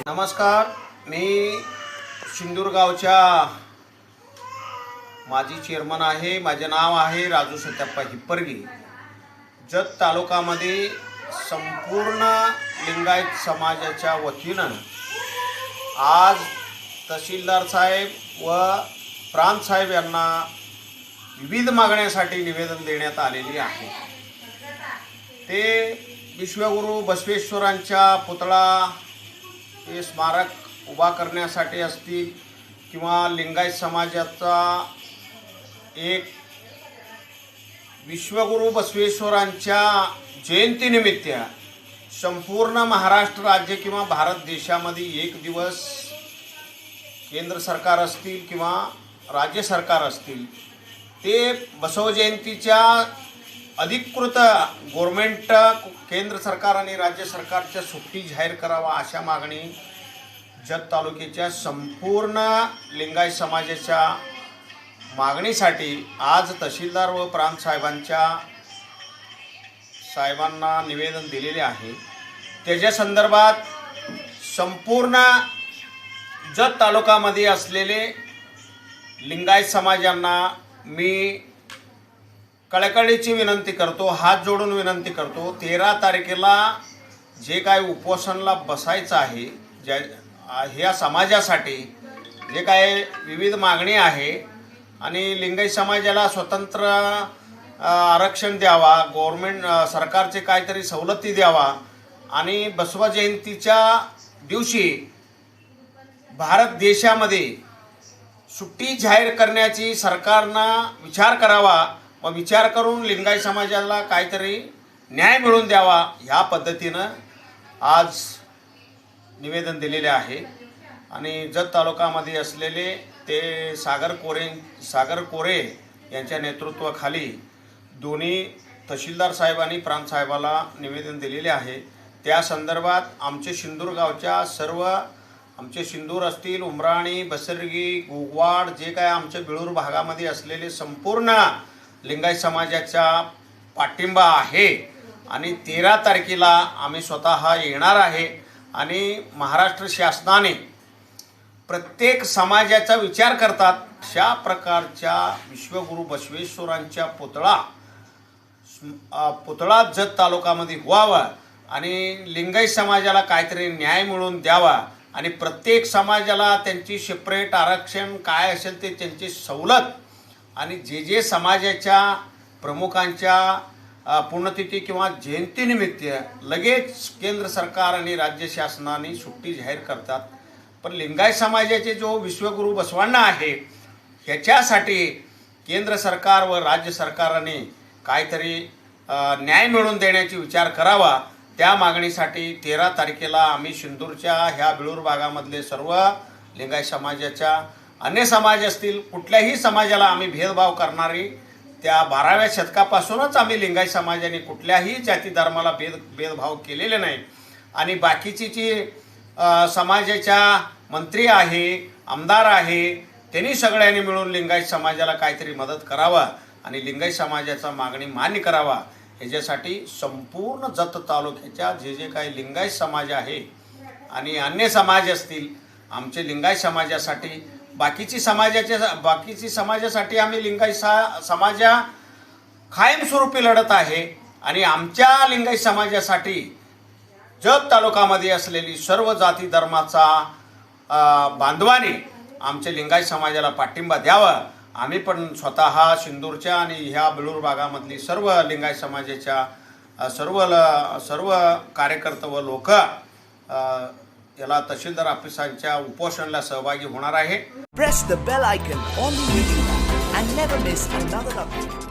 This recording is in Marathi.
नमस्कार, मी सिंदूर गावच्या माजी चेअरमन आहे. माझे नाव आहे राजू सत्याप्पा हिप्परगे. जत तालुक्यामध्ये संपूर्ण लिंगायत समाजाच्या वतीनं आज तहसीलदार साहेब व प्रांत साहेब यांना विविध मागण्यासाठी निवेदन देण्यात आलेली आहे. ते विश्वगुरू बसवेश्वरांच्या पुतळा हे स्मारक उभा करण्यासाठी असतील किंवा लिंगायत समाजाचा एक विश्वगुरू बसवेश्वरांच्या जयंतीनिमित्त संपूर्ण महाराष्ट्र राज्य किंवा भारत देशामध्ये एक दिवस केंद्र सरकार असतील किंवा राज्य सरकार असतील ते बसव जयंतीच्या अधिकृत गव्हर्नमेंट केंद्र सरकार आणि राज्य सरकारच्या सुट्टी जाहीर करावा अशा मागणी जत तालुक्याच्या संपूर्ण लिंगायत समाजाच्या मागणीसाठी आज तहसीलदार व प्रांत साहेबांना निवेदन दिलेले आहे. त्याच्या संदर्भात संपूर्ण जत तालुक्यामध्ये असलेले लिंगायत समाजांना मी कळकळीची विनंती करतो, हात जोडून विनंती करतो. 13 तारखेला जे काय उपोषणाला बसायचं आहे, ह्या समाजासाठी जे काय विविध मागणी आहे आणि लिंगायत समाजाला स्वतंत्र आरक्षण द्यावा, गव्हर्नमेंट सरकारचे काहीतरी सवलती द्यावा आणि बसव जयंतीच्या दिवशी भारत देशामध्ये सुट्टी जाहीर करण्याची सरकारनं विचार करावा व विचार करून लिंगायत समाजाला काहीतरी न्याय मिळवून द्यावा ह्या पद्धतीनं आज निवेदन दिलेले आहे. आणि जत तालुक्यामध्ये असलेले ते सागर कोरे यांच्या नेतृत्वाखाली दोन्ही तहसीलदार साहेब आणि प्रांत साहेबाला निवेदन दिलेले आहे. त्या संदर्भात आमचे सिंदूर गावच्या सर्व आमचे सिंदूर असतील, उमराणी, बसरगी, गोगवाड जे काय आमच्या बिळूर भागामध्ये असलेले संपूर्ण लिंगायत समाजाचा पाठिंबा आहे आणि 13 तारखेला आम्ही स्वतः येणार आहे. आणि महाराष्ट्र शासनाने प्रत्येक समाजाचा विचार करतात अशा प्रकारच्या विश्वगुरू बसवेश्वरांच्या पुतळा जत तालुक्यामध्ये व्हावा आणि लिंगायत समाजाला काहीतरी न्याय मिळवून द्यावा आणि प्रत्येक समाजाला त्यांची सेपरेट आरक्षण काय असेल ते त्यांची सवलत आणि जे समाजाच्या प्रमुखांच्या पुण्यतिथी किंवा जयंतीनिमित्त लगेच केंद्र सरकार आणि राज्य शासनाने सुट्टी जाहीर करतात. पण लिंगायत समाजाचे जो विश्वगुरू बसवांना आहे ह्याच्यासाठी केंद्र सरकार व राज्य सरकारने काहीतरी न्याय मिळवून देण्याची विचार करावा. त्या मागणीसाठी 13 तारखेला आम्ही सिंदूरच्या ह्या बिळूर भागामधले सर्व लिंगायत समाजाच्या अन्य समाज असतील कुठल्याही समाजाला आम्ही भेदभाव करणारी त्या 12व्या शतकापासूनच आम्ही लिंगायत समाजाने कुठल्याही जाती धर्माला भेदभाव केलेले नाही. आणि बाकीची जी समाजाच्या मंत्री आहे, आमदार आहे, त्यांनी सगळ्यांनी मिळून लिंगायत समाजाला काहीतरी मदत करावा आणि लिंगायत समाजाचा मागणी मान्य करावा. ह्याच्यासाठी संपूर्ण जत तालुक्याच्या जे काही लिंगायत समाज आहे आणि अन्य समाज असतील आमचे लिंगायत समाजासाठी बाकीची समाजासाठी आम्ही लिंगायत समाजा कायमस्वरूपी लढत आहे. आणि आमच्या लिंगायत समाजासाठी जत तालुक्यामध्ये असलेली सर्व जाती धर्माचा बांधवाने आमच्या लिंगायत समाजाला पाठिंबा द्यावा. आम्ही पण स्वतः सिंदूरच्या आणि ह्या बिळूर भागामधली सर्व लिंगायत समाजाच्या सर्व कार्यकर्ते व लोक याला तहसीलदार ऑफिसांच्या उपोषणाला सहभागी होणार आहे. Press the bell icon on the YouTube and never miss another update.